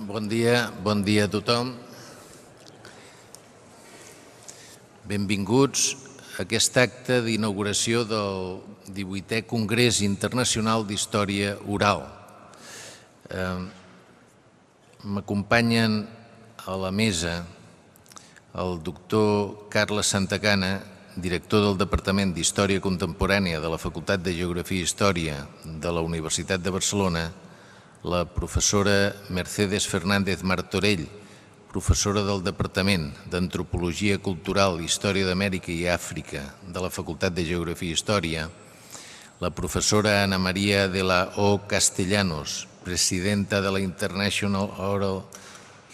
bon dia a tothom. Benvinguts a aquest acte d'inauguració del 18è Congrés Internacional d'Història Oral. M'acompanyen a la mesa el doctor Carles Santacana, director del Departament d'Història Contemporània de la Facultat de Geografia i Història de la Universitat de Barcelona, la professora Mercedes Fernández Martorell, professora del Departament d'Antropologia Cultural, Història d'Amèrica i Àfrica de la Facultat de Geografia i Història, la professora Ana María de la O. Castellanos, presidenta de la International Oral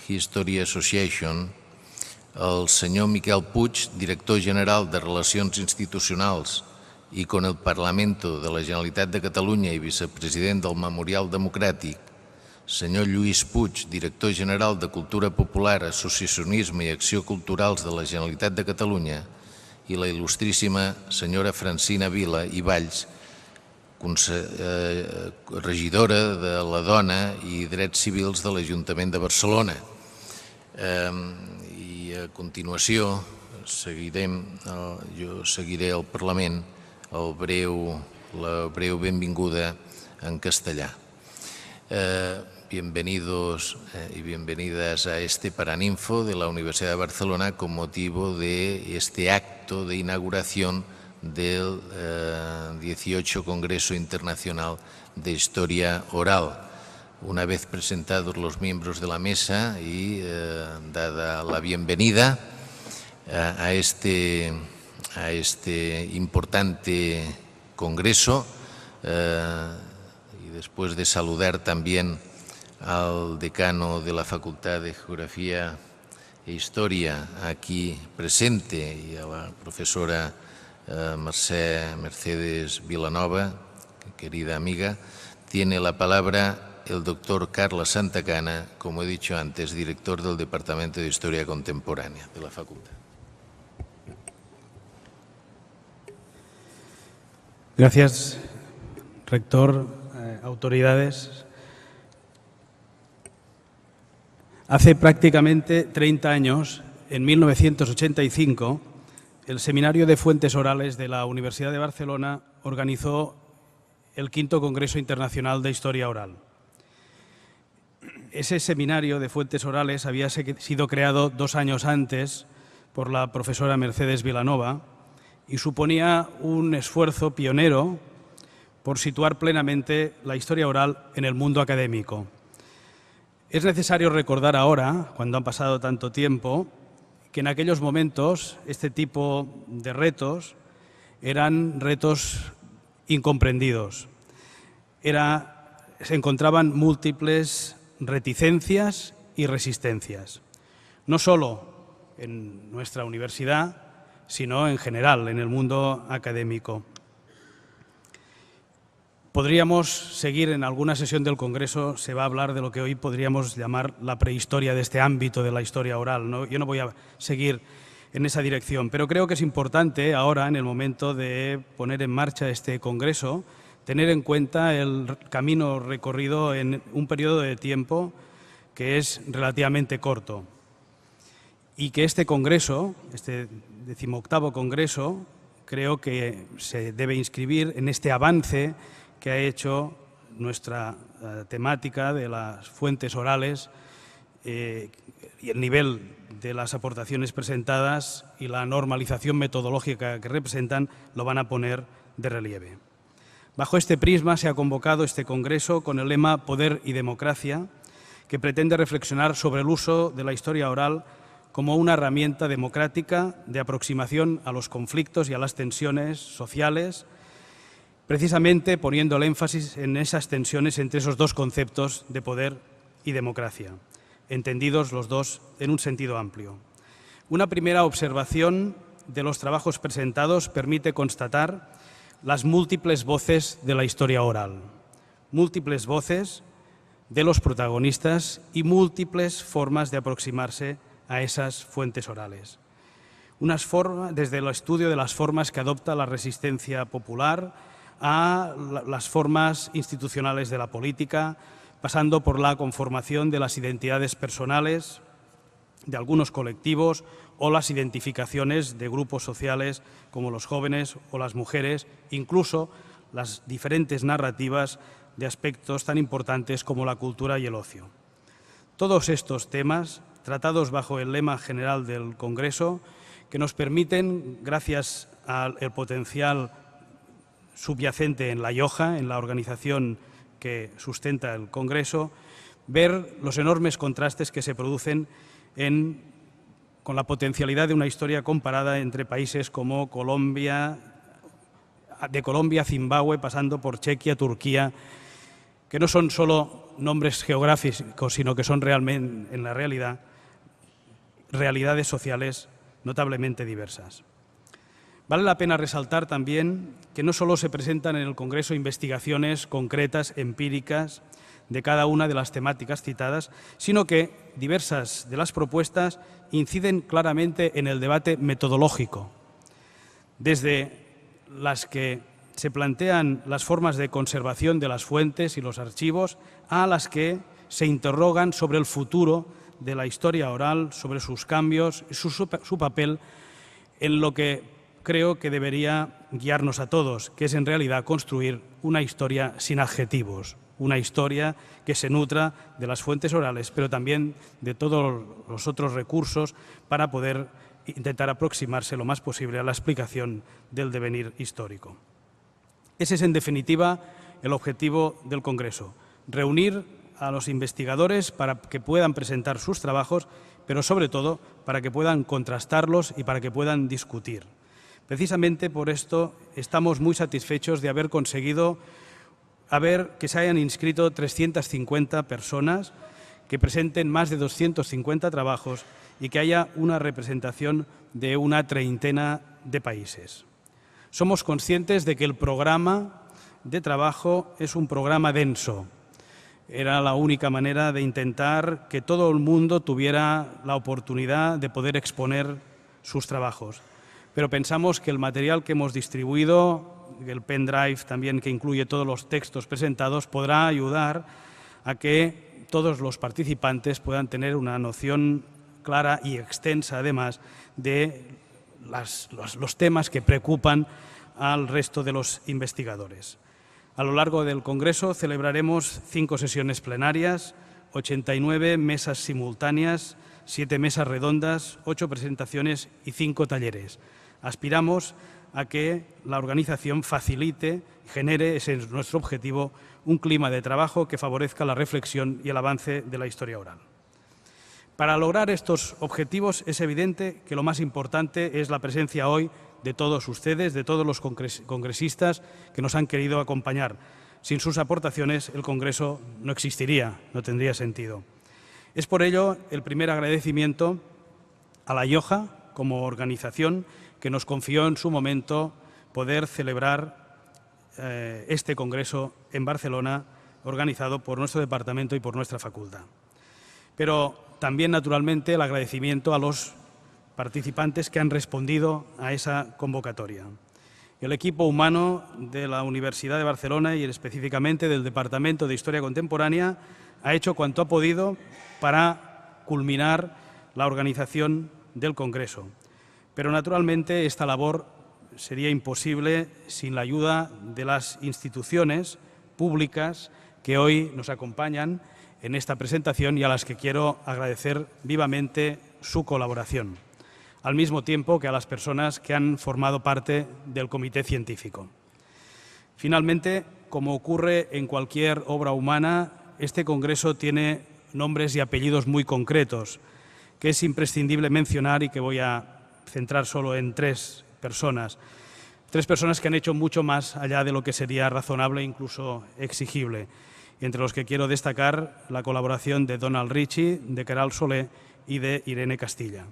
History Association, el senyor Miquel Puig, director general de Relacions Institucionals i con el Parlamento de la Generalitat de Catalunya i vicepresident del Memorial Democràtic, senyor Lluís Puig, director general de Cultura Popular, Associacionisme i Acció Culturals de la Generalitat de Catalunya, i la il·lustríssima senyora Francina Vila i Valls, regidora de la Dona i Drets Civils de l'Ajuntament de Barcelona. I a continuació jo seguiré al Parlament la breu benvinguda en castellà. Bienvenidos y bienvenidas a este Paraninfo de la Universidad de Barcelona con motivo de este acto de inauguración del 18 Congreso Internacional de Historia Oral. Una vez presentados los miembros de la mesa y dada la bienvenida a este importante congreso y después de saludar también al decano de la Facultad de Geografía e Historia aquí presente y a la profesora Mercedes Vilanova, querida amiga, tiene la palabra el doctor Carles Santacana, como he dicho antes, director del Departamento de Historia Contemporánea de la Facultad. Gracias, rector, autoridades. Hace prácticamente 30 años, en 1985, el Seminario de Fuentes Orales de la Universidad de Barcelona organizó el V Congreso Internacional de Historia Oral. Ese Seminario de Fuentes Orales había sido creado 2 años antes por la profesora Mercedes Vilanova y suponía un esfuerzo pionero por situar plenamente la historia oral en el mundo académico. Es necesario recordar ahora, cuando han pasado tanto tiempo, que en aquellos momentos este tipo de retos eran retos incomprendidos. Se encontraban múltiples reticencias y resistencias, no solo en nuestra universidad, sino en general, en el mundo académico. Podríamos seguir en alguna sesión del Congreso, se va a hablar de lo que hoy podríamos llamar la prehistoria de este ámbito de la historia oral, ¿no? Yo no voy a seguir en esa dirección, pero creo que es importante ahora, en el momento de poner en marcha este Congreso, tener en cuenta el camino recorrido en un periodo de tiempo que es relativamente corto y que este Congreso, este 18º Congreso, creo que se debe inscribir en este avance que ha hecho nuestra temática de las fuentes orales y el nivel de las aportaciones presentadas y la normalización metodológica que representan lo van a poner de relieve. Bajo este prisma se ha convocado este Congreso con el lema Poder y Democracia, que pretende reflexionar sobre el uso de la historia oral como una herramienta democrática de aproximación a los conflictos y a las tensiones sociales, precisamente poniendo el énfasis en esas tensiones entre esos dos conceptos de poder y democracia, entendidos los dos en un sentido amplio. Una primera observación de los trabajos presentados permite constatar las múltiples voces de la historia oral, múltiples voces de los protagonistas y múltiples formas de aproximarse a esas fuentes orales. Unas formas, desde el estudio de las formas que adopta la resistencia popular a las formas institucionales de la política, pasando por la conformación de las identidades personales de algunos colectivos o las identificaciones de grupos sociales como los jóvenes o las mujeres, incluso las diferentes narrativas de aspectos tan importantes como la cultura y el ocio. Todos estos temas, tratados bajo el lema general del Congreso, que nos permiten, gracias al potencial subyacente en la IOJA, en la organización que sustenta el Congreso, ver los enormes contrastes que se producen con la potencialidad de una historia comparada entre países como Colombia, de Colombia a Zimbabue, pasando por Chequia, Turquía, que no son solo nombres geográficos, sino que son realmente, en la realidad, realidades sociales notablemente diversas. Vale la pena resaltar también que no solo se presentan en el Congreso investigaciones concretas, empíricas, de cada una de las temáticas citadas, sino que diversas de las propuestas inciden claramente en el debate metodológico, desde las que se plantean las formas de conservación de las fuentes y los archivos a las que se interrogan sobre el futuro de la historia oral, sobre sus cambios y su papel en lo que creo que debería guiarnos a todos, que es en realidad construir una historia sin adjetivos, una historia que se nutra de las fuentes orales, pero también de todos los otros recursos para poder intentar aproximarse lo más posible a la explicación del devenir histórico. Ese es, en definitiva, el objetivo del Congreso, reunir a los investigadores para que puedan presentar sus trabajos, pero sobre todo para que puedan contrastarlos y para que puedan discutir. Precisamente por esto estamos muy satisfechos de haber conseguido que se hayan inscrito 350 personas, que presenten más de 250 trabajos y que haya una representación de una treintena de países. Somos conscientes de que el programa de trabajo es un programa denso. Era la única manera de intentar que todo el mundo tuviera la oportunidad de poder exponer sus trabajos. Pero pensamos que el material que hemos distribuido, el pendrive también que incluye todos los textos presentados, podrá ayudar a que todos los participantes puedan tener una noción clara y extensa, además, de los temas que preocupan al resto de los investigadores. A lo largo del Congreso celebraremos 5 sesiones plenarias, 89 mesas simultáneas, 7 mesas redondas, 8 presentaciones y 5 talleres. Aspiramos a que la organización facilite, genere, ese es nuestro objetivo, un clima de trabajo que favorezca la reflexión y el avance de la historia oral. Para lograr estos objetivos es evidente que lo más importante es la presencia hoy de todos ustedes, de todos los congresistas que nos han querido acompañar. Sin sus aportaciones el Congreso no existiría, no tendría sentido. Es por ello el primer agradecimiento a la IOJA como organización que nos confió en su momento poder celebrar este Congreso en Barcelona, organizado por nuestro departamento y por nuestra facultad. Pero también, naturalmente, el agradecimiento a los participantes que han respondido a esa convocatoria. El equipo humano de la Universidad de Barcelona y específicamente del Departamento de Historia Contemporánea ha hecho cuanto ha podido para culminar la organización del Congreso. Pero, naturalmente, esta labor sería imposible sin la ayuda de las instituciones públicas que hoy nos acompañan en esta presentación y a las que quiero agradecer vivamente su colaboración, al mismo tiempo que a las personas que han formado parte del comité científico. Finalmente, como ocurre en cualquier obra humana, este Congreso tiene nombres y apellidos muy concretos, que es imprescindible mencionar y que voy a centrar solo en 3 personas. 3 personas que han hecho mucho más allá de lo que sería razonable e incluso exigible, entre los que quiero destacar la colaboración de Donald Ritchie, de Queralt Solé y de Irene Castilla.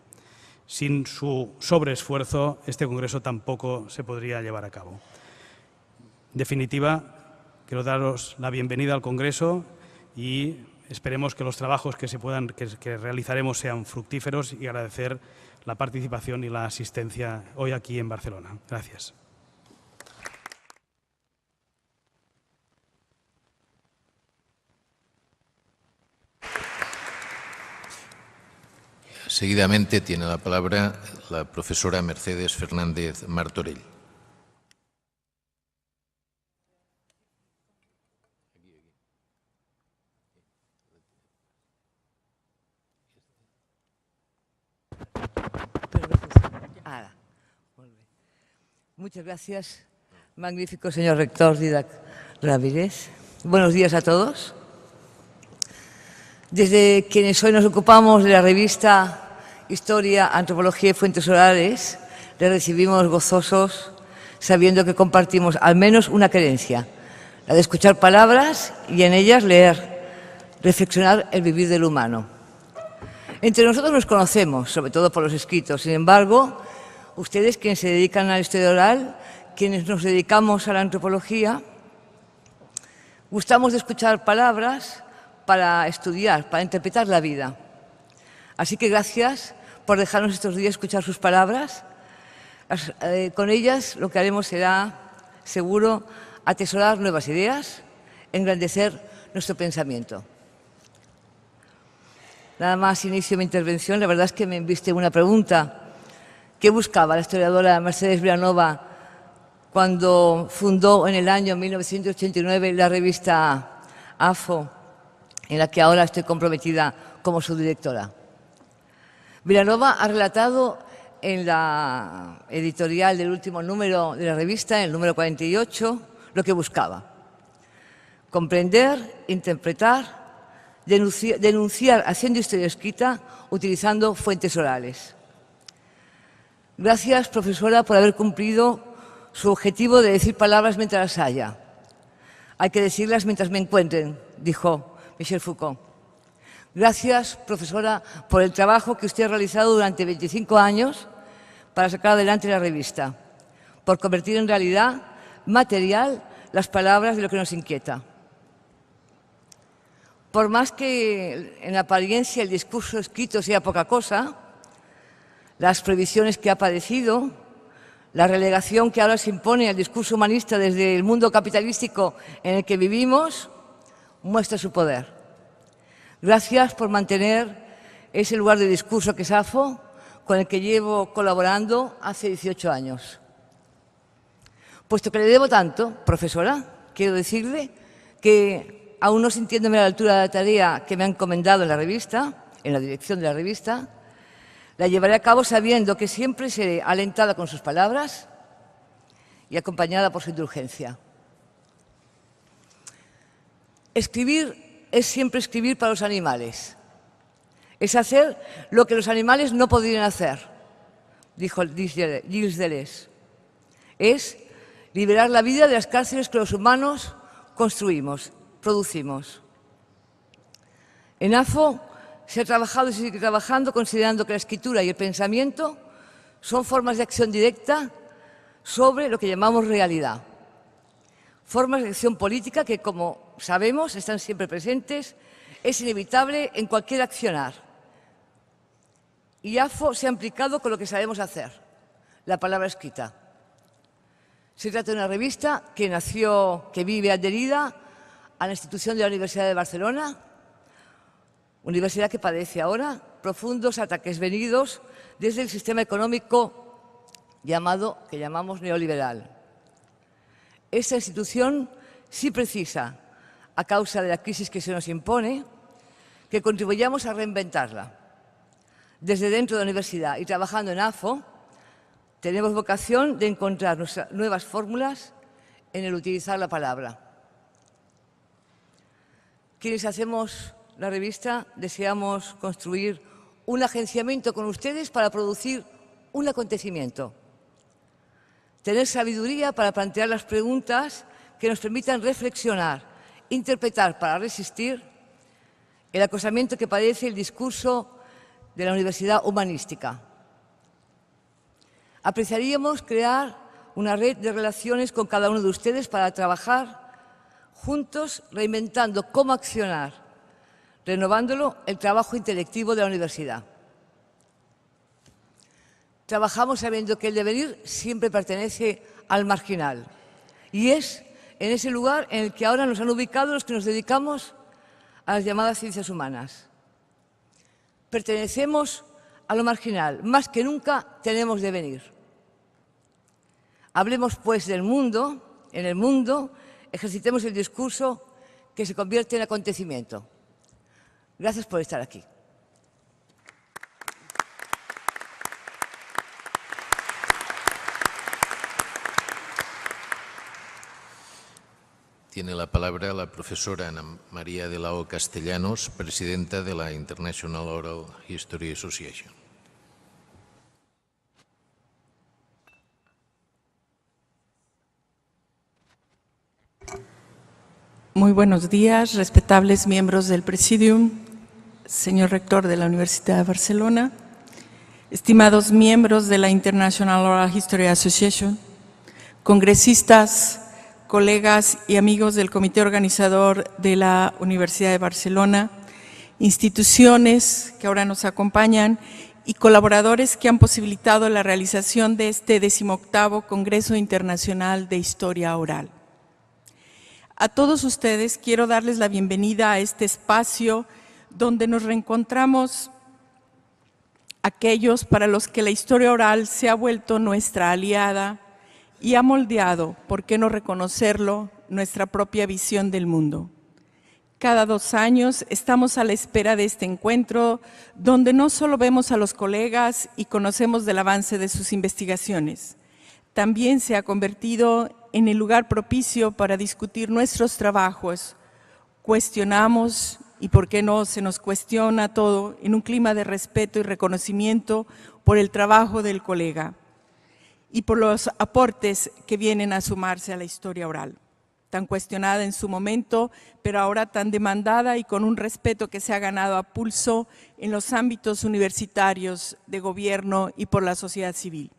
Sin su sobreesfuerzo, este Congreso tampoco se podría llevar a cabo. En definitiva, quiero daros la bienvenida al Congreso y esperemos que los trabajos que realizaremos sean fructíferos y agradecer la participación y la asistencia hoy aquí en Barcelona. Gracias. Seguidamente tiene la palabra la profesora Mercedes Fernández Martorell. Muchas gracias, magnífico señor rector Dídac Ramírez. Buenos días a todos. Desde quienes hoy nos ocupamos de la revista Historia, Antropología y Fuentes Orales, le recibimos gozosos, sabiendo que compartimos al menos una creencia, la de escuchar palabras y en ellas leer, reflexionar el vivir del humano. Entre nosotros nos conocemos, sobre todo por los escritos. Sin embargo, ustedes, quienes se dedican a la historia oral, quienes nos dedicamos a la antropología, gustamos de escuchar palabras para estudiar, para interpretar la vida. Así que gracias por dejarnos estos días escuchar sus palabras. Con ellas lo que haremos será, seguro, atesorar nuevas ideas, engrandecer nuestro pensamiento. Nada más inicio mi intervención, la verdad es que me enviste una pregunta. ¿Qué buscaba la historiadora Mercedes Vilanova cuando fundó en el año 1989 la revista AFO, en la que ahora estoy comprometida como su directora? Vilanova ha relatado en la editorial del último número de la revista, el número 48, lo que buscaba: comprender, interpretar, denunciar haciendo historia escrita, utilizando fuentes orales. Gracias, profesora, por haber cumplido su objetivo de decir palabras mientras las haya. Hay que decirlas mientras me encuentren, dijo Michel Foucault. Gracias, profesora, por el trabajo que usted ha realizado durante 25 años para sacar adelante la revista, por convertir en realidad material las palabras de lo que nos inquieta. Por más que en apariencia el discurso escrito sea poca cosa, las prohibiciones que ha padecido, la relegación que ahora se impone al discurso humanista desde el mundo capitalístico en el que vivimos, muestra su poder. Gracias por mantener ese lugar de discurso que es AFO, con el que llevo colaborando hace 18 años. Puesto que le debo tanto, profesora, quiero decirle que, aún no sintiéndome a la altura de la tarea que me ha encomendado en la revista, en la dirección de la revista, la llevaré a cabo sabiendo que siempre seré alentada con sus palabras y acompañada por su indulgencia. Escribir es siempre escribir para los animales. Es hacer lo que los animales no podrían hacer, dijo Gilles Deleuze. Es liberar la vida de las cárceles que los humanos construimos, producimos. En AFO se ha trabajado y se sigue trabajando considerando que la escritura y el pensamiento son formas de acción directa sobre lo que llamamos realidad. Formas de acción política que, como sabemos, están siempre presentes, es inevitable en cualquier accionar. Y AFO se ha implicado con lo que sabemos hacer, la palabra escrita. Se trata de una revista que vive adherida a la institución de la Universidad de Barcelona, universidad que padece ahora profundos ataques venidos desde el sistema económico que llamamos neoliberal. Esta institución sí precisa, a causa de la crisis que se nos impone, que contribuyamos a reinventarla. Desde dentro de la universidad y trabajando en AFO, tenemos vocación de encontrar nuevas fórmulas en el utilizar la palabra. Quienes hacemos la revista deseamos construir un agenciamiento con ustedes para producir un acontecimiento. Tener sabiduría para plantear las preguntas que nos permitan reflexionar, interpretar para resistir el acosamiento que padece el discurso de la universidad humanística. Apreciaríamos crear una red de relaciones con cada uno de ustedes para trabajar juntos, reinventando cómo accionar, renovándolo el trabajo intelectivo de la universidad. Trabajamos sabiendo que el devenir siempre pertenece al marginal y es en ese lugar en el que ahora nos han ubicado los que nos dedicamos a las llamadas ciencias humanas. Pertenecemos a lo marginal. Más que nunca tenemos devenir. Hablemos pues del mundo, en el mundo, ejercitemos el discurso que se convierte en acontecimiento. Gracias por estar aquí. Tiene la palabra la profesora Ana María de la O. Castellanos, presidenta de la International Oral History Association. Muy buenos días, respetables miembros del Presidium, señor rector de la Universidad de Barcelona, estimados miembros de la International Oral History Association, congresistas, colegas y amigos del comité organizador de la Universidad de Barcelona, instituciones que ahora nos acompañan y colaboradores que han posibilitado la realización de este 18º Congreso Internacional de Historia Oral. A todos ustedes quiero darles la bienvenida a este espacio donde nos reencontramos aquellos para los que la historia oral se ha vuelto nuestra aliada y ha moldeado, por qué no reconocerlo, nuestra propia visión del mundo. Cada 2 años estamos a la espera de este encuentro donde no solo vemos a los colegas y conocemos del avance de sus investigaciones, también se ha convertido en el lugar propicio para discutir nuestros trabajos. Cuestionamos, y por qué no se nos cuestiona todo, en un clima de respeto y reconocimiento por el trabajo del colega y por los aportes que vienen a sumarse a la historia oral, tan cuestionada en su momento, pero ahora tan demandada y con un respeto que se ha ganado a pulso en los ámbitos universitarios, de gobierno y por la sociedad civil.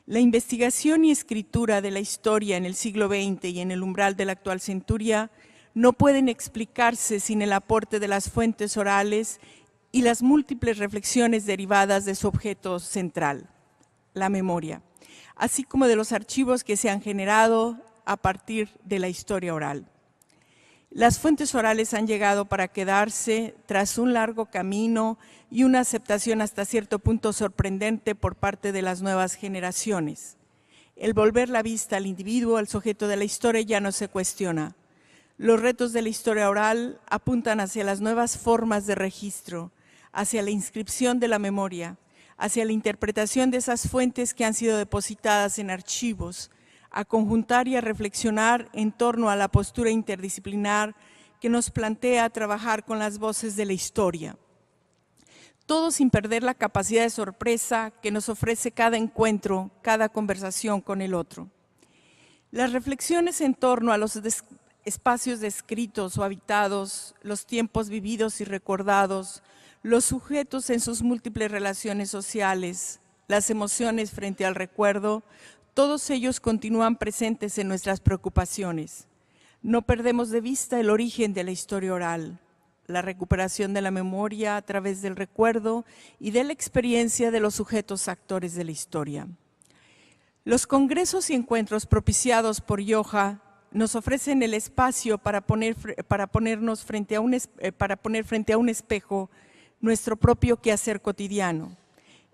La investigación y escritura de la historia en el siglo XX y en el umbral de la actual centuria no pueden explicarse sin el aporte de las fuentes orales y las múltiples reflexiones derivadas de su objeto central, la memoria, así como de los archivos que se han generado a partir de la historia oral. Las fuentes orales han llegado para quedarse tras un largo camino y una aceptación hasta cierto punto sorprendente por parte de las nuevas generaciones. El volver la vista al individuo, al sujeto de la historia, ya no se cuestiona. Los retos de la historia oral apuntan hacia las nuevas formas de registro, hacia la inscripción de la memoria, hacia la interpretación de esas fuentes que han sido depositadas en archivos, a conjuntar y a reflexionar en torno a la postura interdisciplinar que nos plantea trabajar con las voces de la historia. Todo sin perder la capacidad de sorpresa que nos ofrece cada encuentro, cada conversación con el otro. Las reflexiones en torno a los espacios descritos o habitados, los tiempos vividos y recordados, los sujetos en sus múltiples relaciones sociales, las emociones frente al recuerdo, todos ellos continúan presentes en nuestras preocupaciones. No perdemos de vista el origen de la historia oral, la recuperación de la memoria a través del recuerdo y de la experiencia de los sujetos actores de la historia. Los congresos y encuentros propiciados por Yoja nos ofrecen el espacio para poner frente a un espejo nuestro propio quehacer cotidiano.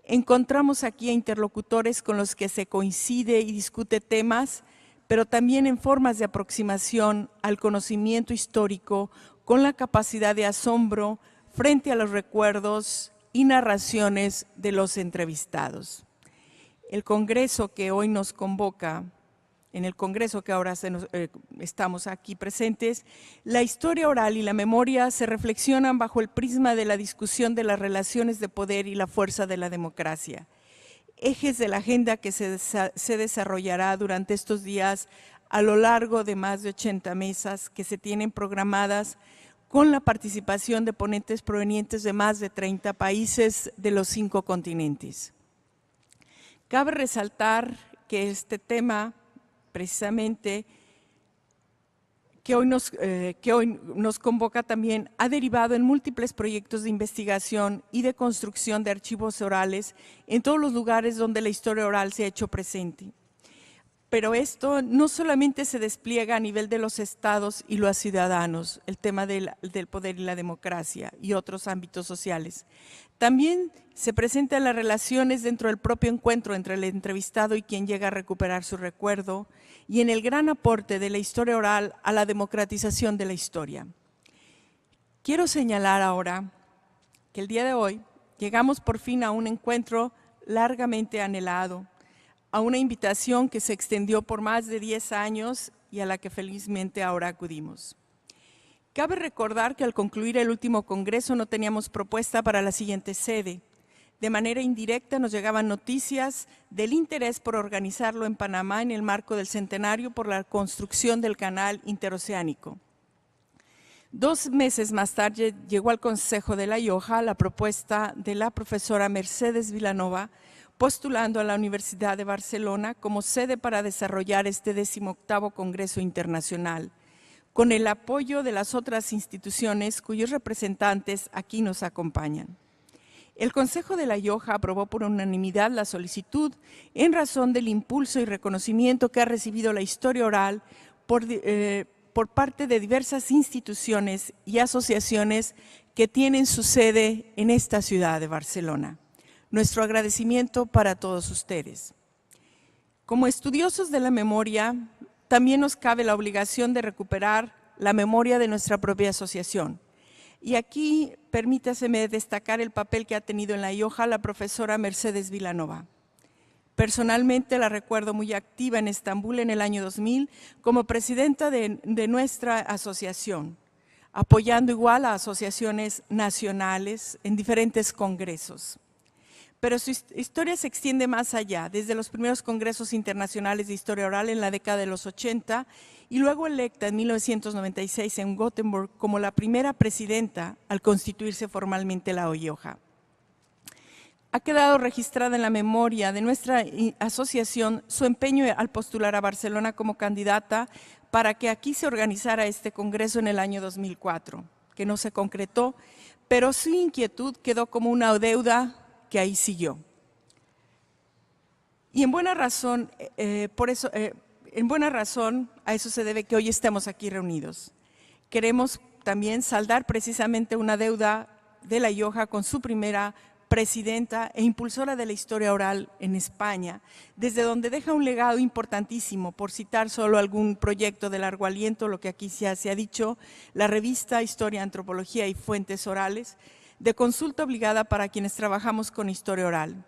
Encontramos aquí a interlocutores con los que se coincide y discute temas, pero también en formas de aproximación al conocimiento histórico con la capacidad de asombro frente a los recuerdos y narraciones de los entrevistados. El congreso que hoy nos convoca, en el congreso que ahora estamos aquí presentes, la historia oral y la memoria se reflexionan bajo el prisma de la discusión de las relaciones de poder y la fuerza de la democracia, ejes de la agenda que se desarrollará durante estos días a lo largo de más de 80 mesas que se tienen programadas con la participación de ponentes provenientes de más de 30 países de los 5 continentes. Cabe resaltar que este tema, precisamente, que hoy nos convoca también, ha derivado en múltiples proyectos de investigación y de construcción de archivos orales en todos los lugares donde la historia oral se ha hecho presente. Pero esto no solamente se despliega a nivel de los estados y los ciudadanos, el tema del poder y la democracia y otros ámbitos sociales. También se presentan las relaciones dentro del propio encuentro entre el entrevistado y quien llega a recuperar su recuerdo y en el gran aporte de la historia oral a la democratización de la historia. Quiero señalar ahora que el día de hoy llegamos por fin a un encuentro largamente anhelado, a una invitación que se extendió por más de 10 años y a la que felizmente ahora acudimos. Cabe recordar que al concluir el último congreso no teníamos propuesta para la siguiente sede. De manera indirecta nos llegaban noticias del interés por organizarlo en Panamá en el marco del centenario por la construcción del canal interoceánico. 2 meses más tarde llegó al Consejo de La Rioja la propuesta de la profesora Mercedes Vilanova, postulando a la Universidad de Barcelona como sede para desarrollar este 18º Congreso Internacional, con el apoyo de las otras instituciones cuyos representantes aquí nos acompañan. El Consejo de La Rioja aprobó por unanimidad la solicitud en razón del impulso y reconocimiento que ha recibido la historia oral por parte de diversas instituciones y asociaciones que tienen su sede en esta ciudad de Barcelona. Nuestro agradecimiento para todos ustedes. Como estudiosos de la memoria, también nos cabe la obligación de recuperar la memoria de nuestra propia asociación. Y aquí permítaseme destacar el papel que ha tenido en La Rioja la profesora Mercedes Vilanova. Personalmente la recuerdo muy activa en Estambul en el año 2000 como presidenta de nuestra asociación, apoyando igual a asociaciones nacionales en diferentes congresos. Pero su historia se extiende más allá, desde los primeros congresos internacionales de historia oral en la década de los 80 y luego electa en 1996 en Gothenburg como la primera presidenta al constituirse formalmente La Rioja. Ha quedado registrada en la memoria de nuestra asociación su empeño al postular a Barcelona como candidata para que aquí se organizara este congreso en el año 2004, que no se concretó, pero su inquietud quedó como una deuda que ahí siguió. Y en buena razón, a eso se debe que hoy estemos aquí reunidos. Queremos también saldar precisamente una deuda de La Rioja con su primera presidenta e impulsora de la historia oral en España, desde donde deja un legado importantísimo, por citar solo algún proyecto de largo aliento, lo que aquí ya se ha dicho, la revista Historia, Antropología y Fuentes Orales, de consulta obligada para quienes trabajamos con historia oral.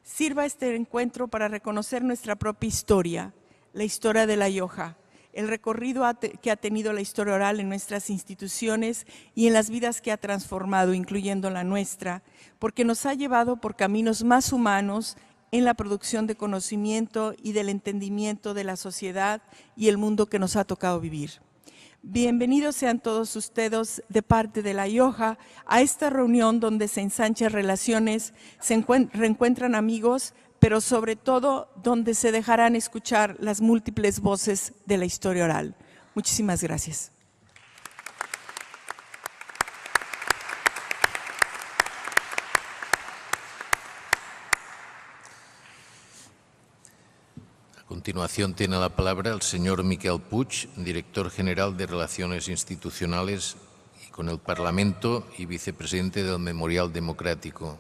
Sirva este encuentro para reconocer nuestra propia historia, la historia de La Rioja, el recorrido que ha tenido la historia oral en nuestras instituciones y en las vidas que ha transformado, incluyendo la nuestra, porque nos ha llevado por caminos más humanos en la producción de conocimiento y del entendimiento de la sociedad y el mundo que nos ha tocado vivir. Bienvenidos sean todos ustedes de parte de La Rioja a esta reunión donde se ensanchan relaciones, se reencuentran amigos, pero sobre todo donde se dejarán escuchar las múltiples voces de la historia oral. Muchísimas gracias. A continuación tiene la palabra el señor Miquel Puig, director general de Relaciones Institucionales y con el Parlamento y vicepresidente del Memorial Democrático.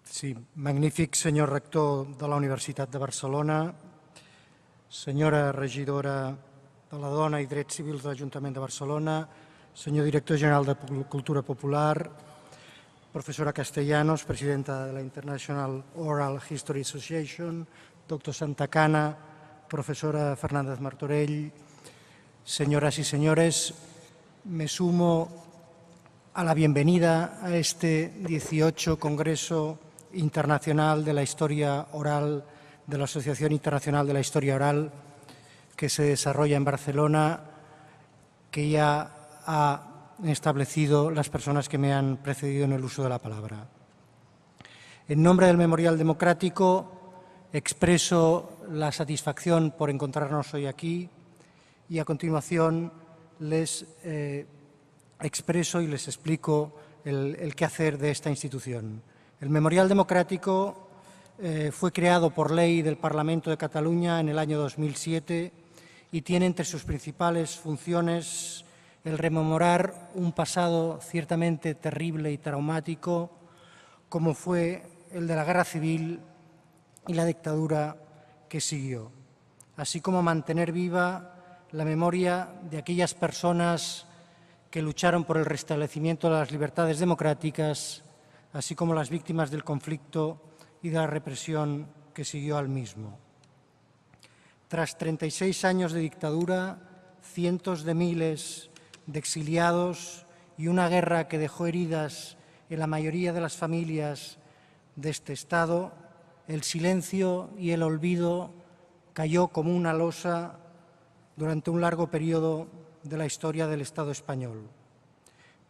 Sí, magnífic senyor rector de la Universitat de Barcelona, senyora regidora de la Dona i Drets Civils de l'Ajuntament de Barcelona, senyor director general de Cultura Popular, professora Castellanos, presidenta de la International Oral History Association, doctor Santacana, profesora Fernández Martorell, señoras y señores, me sumo a la bienvenida a este 18 Congreso Internacional de la Historia Oral de la Asociación Internacional de la Historia Oral que se desarrolla en Barcelona, que ya ha establecido las personas que me han precedido en el uso de la palabra. En nombre del Memorial Democrático expreso la satisfacción por encontrarnos hoy aquí y a continuación les expreso y les explico el quehacer de esta institución. El Memorial Democrático fue creado por ley del Parlamento de Cataluña en el año 2007 y tiene entre sus principales funciones el rememorar un pasado ciertamente terrible y traumático, como fue el de la Guerra Civil y la dictadura que siguió, así como mantener viva la memoria de aquellas personas que lucharon por el restablecimiento de las libertades democráticas, así como las víctimas del conflicto y de la represión que siguió al mismo. Tras 36 años de dictadura, cientos de miles de exiliados y una guerra que dejó heridas en la mayoría de las familias de este Estado, el silencio y el olvido cayó como una losa durante un largo periodo de la historia del Estado español.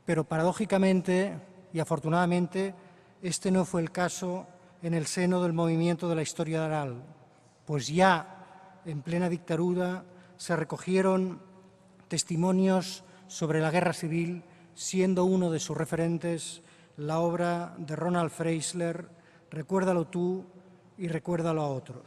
Pero paradójicamente y afortunadamente, este no fue el caso en el seno del movimiento de la historia oral, pues ya en plena dictadura se recogieron testimonios sobre la Guerra Civil, siendo uno de sus referentes la obra de Ronald Freisler, Recuérdalo tú y recuérdalo a otros.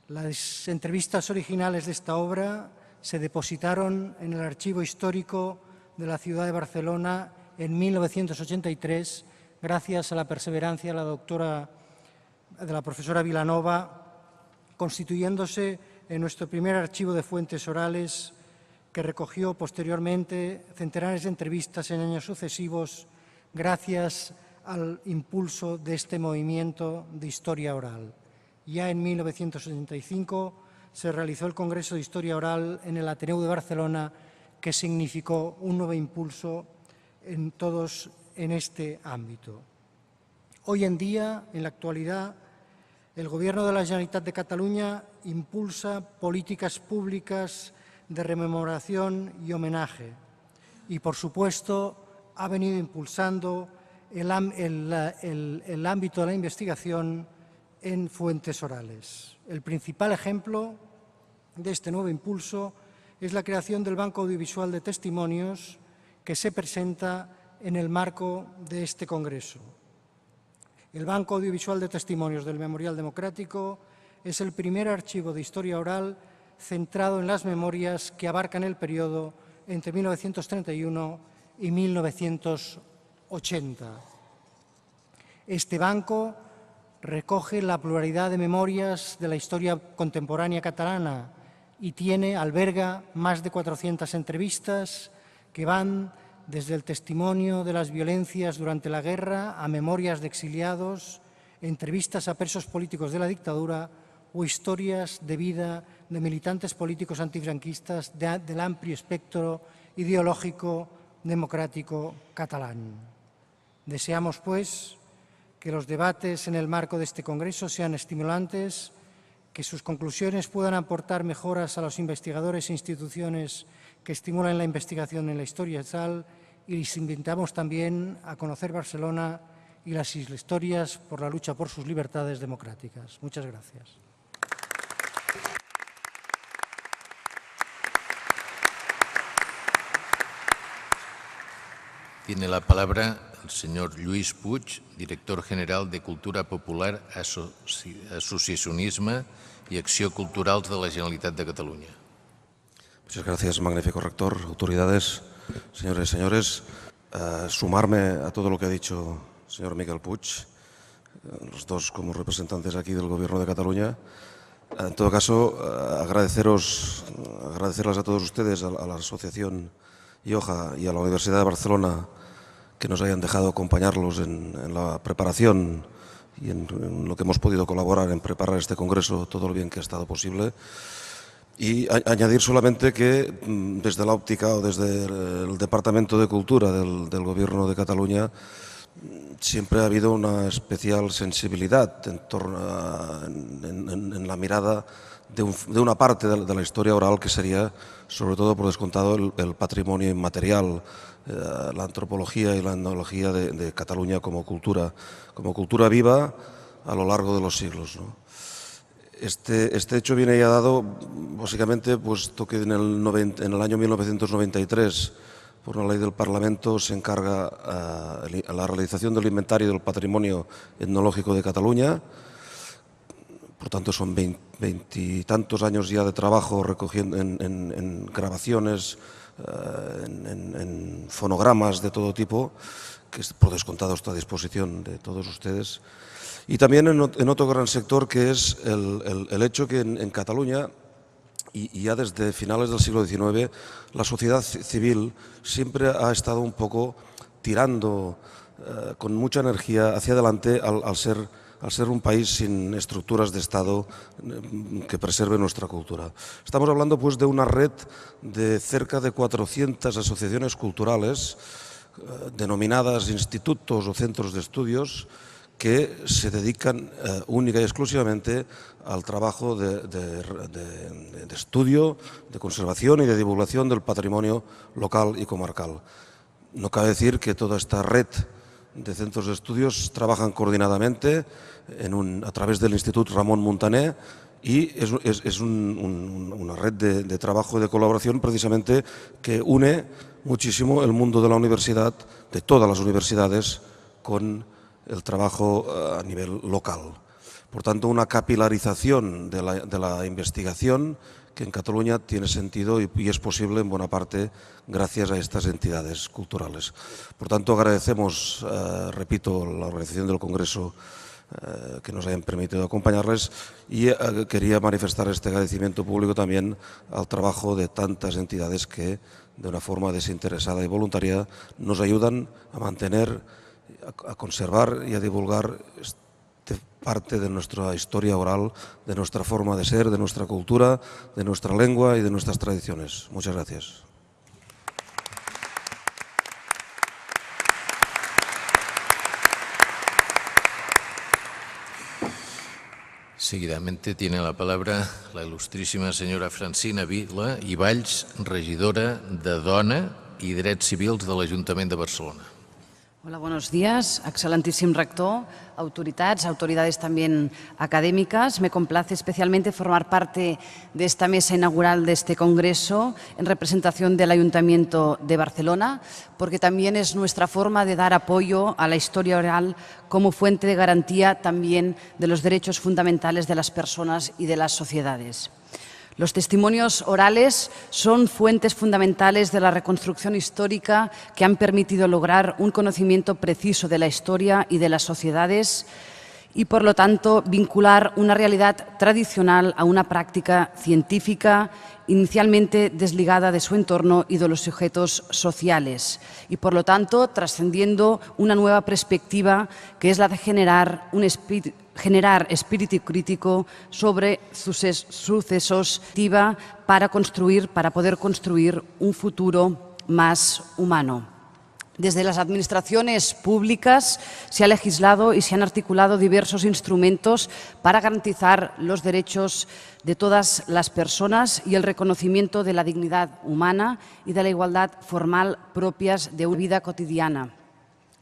Las entrevistas originales de esta obra se depositaron en el archivo histórico de la ciudad de Barcelona en 1983, gracias a la perseverancia de la profesora Vilanova, constituyéndose en nuestro primer archivo de fuentes orales que recogió posteriormente centenares de entrevistas en años sucesivos gracias al impulso de este movimiento de historia oral. Ya en 1975 se realizó el Congreso de Historia Oral en el Ateneu de Barcelona, que significó un nuevo impulso en este ámbito. Hoy en día, en la actualidad, el Gobierno de la Generalitat de Cataluña impulsa políticas públicas de rememoración y homenaje y, por supuesto, ha venido impulsando el ámbito de la investigación en fuentes orales. El principal ejemplo de este nuevo impulso es la creación del Banco Audiovisual de Testimonios que se presenta en el marco de este Congreso. El Banco Audiovisual de Testimonios del Memorial Democrático es el primer archivo de historia oral centrado en las memorias que abarcan el periodo entre 1931 y 1980. Este banco recoge la pluralidad de memorias de la historia contemporánea catalana y alberga más de 400 entrevistas que van desde el testimonio de las violencias durante la guerra a memorias de exiliados, entrevistas a presos políticos de la dictadura o historias de vida de militantes políticos antifranquistas del amplio espectro ideológico democrático catalán. Deseamos, pues, que los debates en el marco de este Congreso sean estimulantes, que sus conclusiones puedan aportar mejoras a los investigadores e instituciones que estimulan la investigación en la historia oral, y les invitamos también a conocer Barcelona y las historias por la lucha por sus libertades democráticas. Muchas gracias. Tiene la palabra el señor Lluís Puig, director general de Cultura Popular, Asociacionisme y Acció Cultural de la Generalitat de Cataluña. Muchas gracias, magnífico rector, autoridades, señores y señores. Sumarme a todo lo que ha dicho el señor Miquel Puig, los dos como representantes aquí del Gobierno de Cataluña. En todo caso, agradecerles a todos ustedes, a la Asociación IOJA y a la Universidad de Barcelona, que nos hayan dejado acompañarlos en la preparación y en lo que hemos podido colaborar en preparar este congreso todo lo bien que ha estado posible. Y añadir solamente que desde la óptica o desde el Departamento de Cultura del Gobierno de Cataluña siempre ha habido una especial sensibilidad en la mirada de una parte de la historia oral, que sería, sobre todo por descontado, el patrimonio inmaterial, la antropología y la etnología de Cataluña como cultura viva a lo largo de los siglos, ¿no? Este hecho viene ya dado básicamente puesto que en el año 1993, por una ley del Parlamento, se encarga la realización del inventario del patrimonio etnológico de Cataluña. Por tanto, son veintitantos años ya de trabajo recogiendo en grabaciones, en fonogramas de todo tipo, que por descontado está a disposición de todos ustedes. Y también en otro gran sector, que es el hecho que en Cataluña, y ya desde finales del siglo XIX, la sociedad civil siempre ha estado un poco tirando con mucha energía hacia adelante al ser un país sin estructuras de Estado que preserve nuestra cultura. Estamos hablando pues de una red de cerca de 400 asociaciones culturales denominadas institutos o centros de estudios que se dedican única y exclusivamente al trabajo de estudio, de conservación y de divulgación del patrimonio local y comarcal. No cabe decir que toda esta red de centros de estudios trabajan coordinadamente a través del Institut Ramon Muntaner, y es una red de trabajo y de colaboración precisamente que une muchísimo el mundo de la universidad, de todas las universidades, con el trabajo a nivel local. Por tanto, una capilarización de la investigación que en Cataluña tiene sentido y es posible en buena parte gracias a estas entidades culturales. Por tanto, agradecemos, repito, la organización del Congreso que nos hayan permitido acompañarles, y quería manifestar este agradecimiento público también al trabajo de tantas entidades que, de una forma desinteresada y voluntaria, nos ayudan a mantener, a conservar y a divulgar parte de nuestra historia oral, de nuestra forma de ser, de nuestra cultura, de nuestra lengua y de nuestras tradiciones. Muchas gracias. Seguidamente tiene la palabra la ilustríssima senyora Francina Vila i Valls, regidora de Dona i Drets Civils de l'Ajuntament de Barcelona. Hola, buenos días. Excelentísimo rector, autoridades también académicas. Me complace especialmente formar parte de esta mesa inaugural de este congreso en representación del Ayuntamiento de Barcelona, porque también es nuestra forma de dar apoyo a la historia oral como fuente de garantía también de los derechos fundamentales de las personas y de las sociedades. Los testimonios orales son fuentes fundamentales de la reconstrucción histórica que han permitido lograr un conocimiento preciso de la historia y de las sociedades y, por lo tanto, vincular una realidad tradicional a una práctica científica inicialmente desligada de su entorno y de los sujetos sociales y, por lo tanto, trascendiendo una nueva perspectiva que es la de generar espíritu crítico sobre sucesos para poder construir un futuro más humano. Desde las administraciones públicas se ha legislado y se han articulado diversos instrumentos para garantizar los derechos de todas las personas y el reconocimiento de la dignidad humana y de la igualdad formal propias de una vida cotidiana,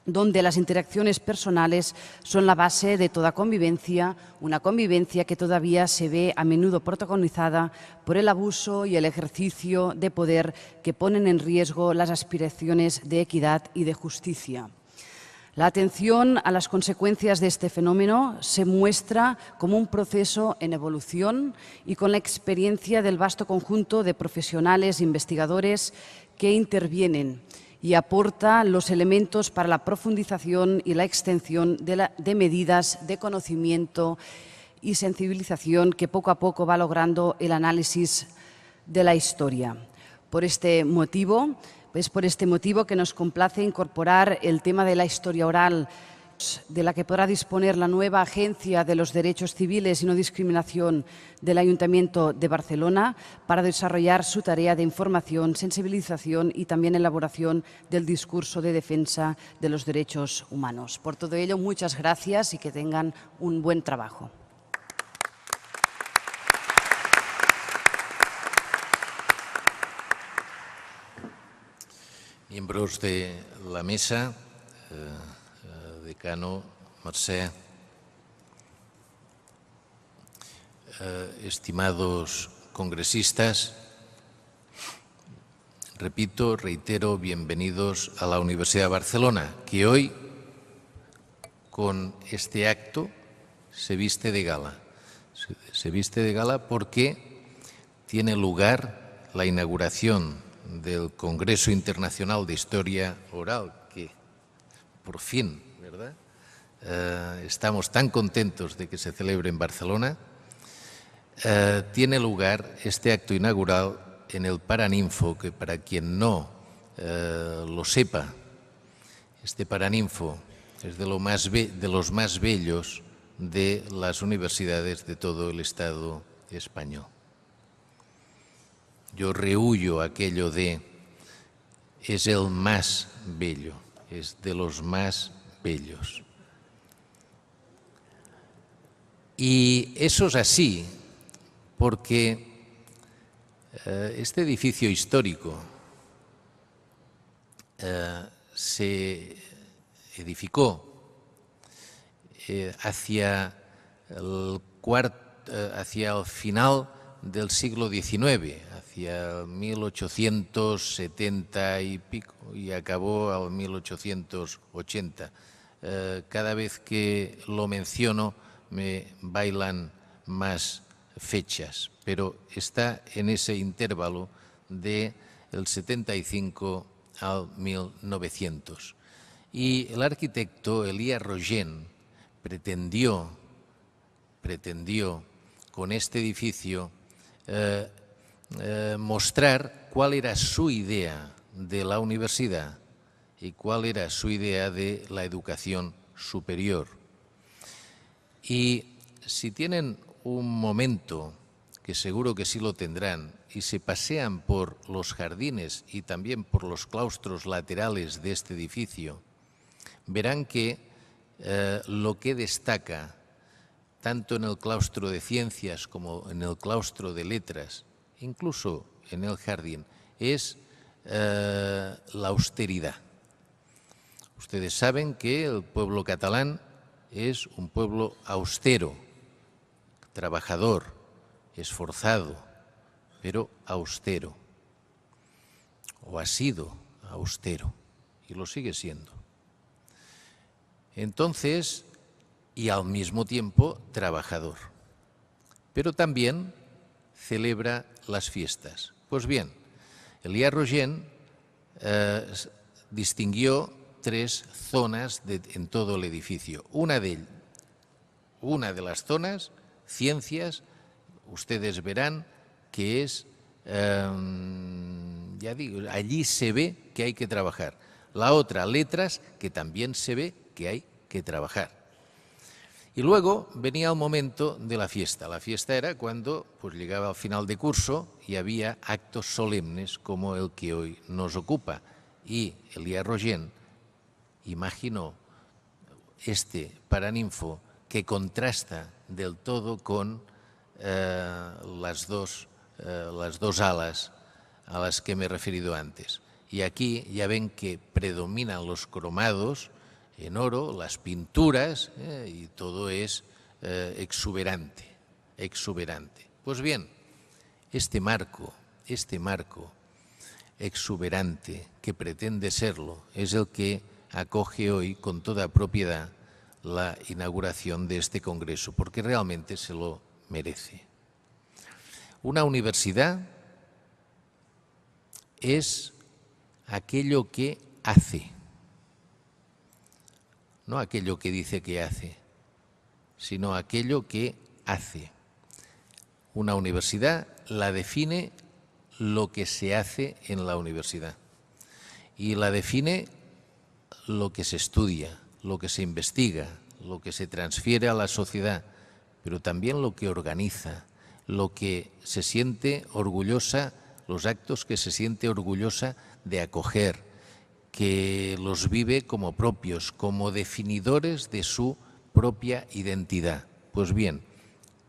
donde las interacciones personales son la base de toda convivencia, una convivencia que todavía se ve a menudo protagonizada por el abuso y el ejercicio de poder que ponen en riesgo las aspiraciones de equidad y de justicia. La atención a las consecuencias de este fenómeno se muestra como un proceso en evolución y con la experiencia del vasto conjunto de profesionales e investigadores que intervienen y aporta los elementos para la profundización y la extensión de medidas de conocimiento y sensibilización que poco a poco va logrando el análisis de la historia. Es por este motivo que nos complace incorporar el tema de la historia oral, de la que podrá disponer la nueva Agencia de los Derechos Civiles y No Discriminación del Ayuntamiento de Barcelona para desarrollar su tarea de información, sensibilización y también elaboración del discurso de defensa de los derechos humanos. Por todo ello, muchas gracias y que tengan un buen trabajo. Miembros de la mesa, decano Mercè, estimados congresistas, repito, reitero, bienvenidos a la Universidad de Barcelona, que hoy, con este acto, se viste de gala. Se viste de gala porque tiene lugar la inauguración del Congreso Internacional de Historia Oral, que por fin, ¿verdad?, estamos tan contentos de que se celebre en Barcelona. Tiene lugar este acto inaugural en el Paraninfo, que para quien no lo sepa, este Paraninfo es de los más bellos de las universidades de todo el Estado español. Yo rehuyo aquello de es el más bello, es de los más bellos. Y eso es así porque este edificio histórico se edificó hacia el final del siglo XIX, hacia 1870 y pico, y acabó al 1880. Cada vez que lo menciono me bailan más fechas, pero está en ese intervalo del 75 al 1900. Y el arquitecto Elia Rogent pretendió con este edificio mostrar cuál era su idea de la universidad y cuál era su idea de la educación superior. Y si tienen un momento, que seguro que sí lo tendrán, y se pasean por los jardines y también por los claustros laterales de este edificio, verán que lo que destaca, tanto en el claustro de ciencias como en el claustro de letras, incluso en el jardín, es la austeridad. Ustedes saben que el pueblo catalán es un pueblo austero, trabajador, esforzado, pero austero, o ha sido austero, y lo sigue siendo. Entonces, y al mismo tiempo trabajador, pero también celebra las fiestas. Pues bien, Elia Rogent distinguió 3 zonas en todo el edificio. Una de las zonas, ciencias, ustedes verán que es, ya digo, allí se ve que hay que trabajar. La otra, letras, que también se ve que hay que trabajar. Y luego venía el momento de la fiesta. La fiesta era cuando pues, llegaba al final de curso y había actos solemnes como el que hoy nos ocupa. Y Elia Rogent imaginó este Paraninfo que contrasta del todo con las dos alas a las que me he referido antes. Y aquí ya ven que predominan los cromados en oro, las pinturas, y todo es exuberante. Pues bien, este marco exuberante que pretende serlo es el que acoge hoy con toda propiedad la inauguración de este congreso, porque realmente se lo merece. Una universidad es aquello que hace, no aquello que dice que hace, sino aquello que hace. Una universidad la define lo que se hace en la universidad y la define lo que se estudia, lo que se investiga, lo que se transfiere a la sociedad, pero también lo que organiza, lo que se siente orgullosa, los actos que se siente orgullosa de acoger, que los vive como propios, como definidores de su propia identidad. Pues bien,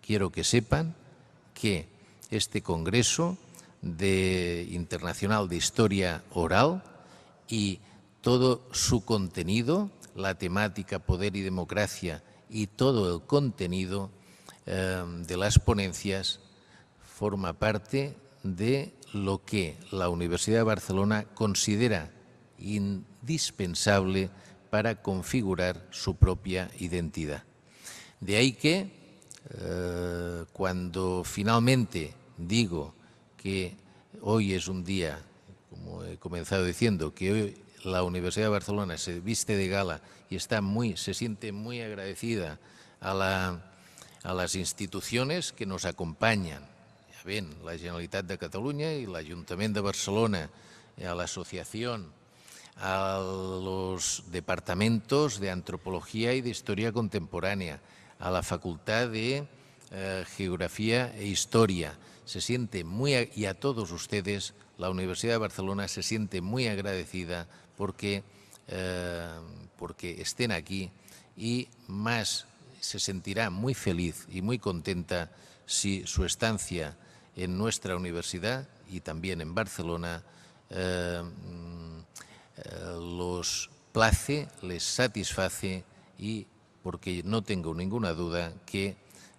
quiero que sepan que este Congreso Internacional de Historia Oral y todo su contenido, la temática Poder y Democracia y todo el contenido de las ponencias forma parte de lo que la Universidad de Barcelona considera indispensable para configurar su propia identidad. De ahí que cuando finalmente digo que hoy es un día, como he comenzado diciendo, que hoy la Universidad de Barcelona se viste de gala y se siente muy agradecida a las instituciones que nos acompañan, ja ven, la Generalitat de Catalunya y el Ayuntamiento de Barcelona, a la asociación, a los departamentos de Antropología y de Historia Contemporánea, a la Facultad de Geografía e Historia. Y a todos ustedes, la Universidad de Barcelona se siente muy agradecida porque estén aquí, y más se sentirá muy feliz y muy contenta si su estancia en nuestra universidad y también en Barcelona los place, les satisface, y porque no tengo ninguna duda que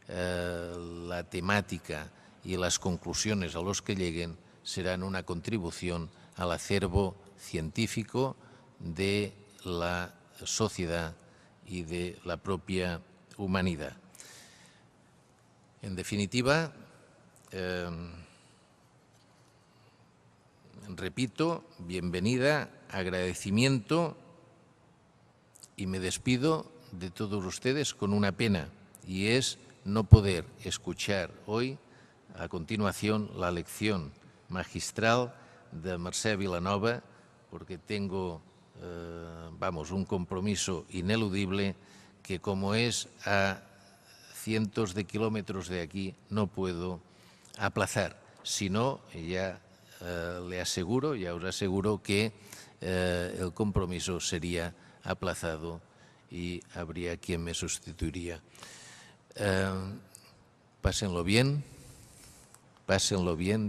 la temática y las conclusiones a los que lleguen serán una contribución al acervo científico de la sociedad y de la propia humanidad. En definitiva, repito, bienvenida, agradecimiento, y me despido de todos ustedes con una pena, y es no poder escuchar hoy, a continuación, la lección magistral de Mercè Vilanova, porque tengo, un compromiso ineludible que, como es a cientos de kilómetros de aquí, no puedo aplazar. Si no, ya os aseguro que el compromiso sería aplazado y habría quien me sustituiría. Pásenlo bien,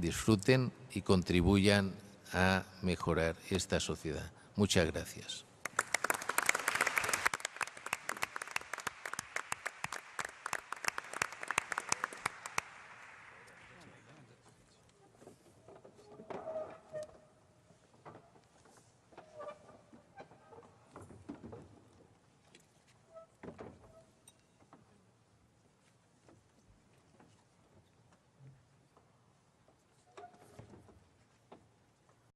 disfruten y contribuyan a mejorar esta sociedad. Muchas gracias.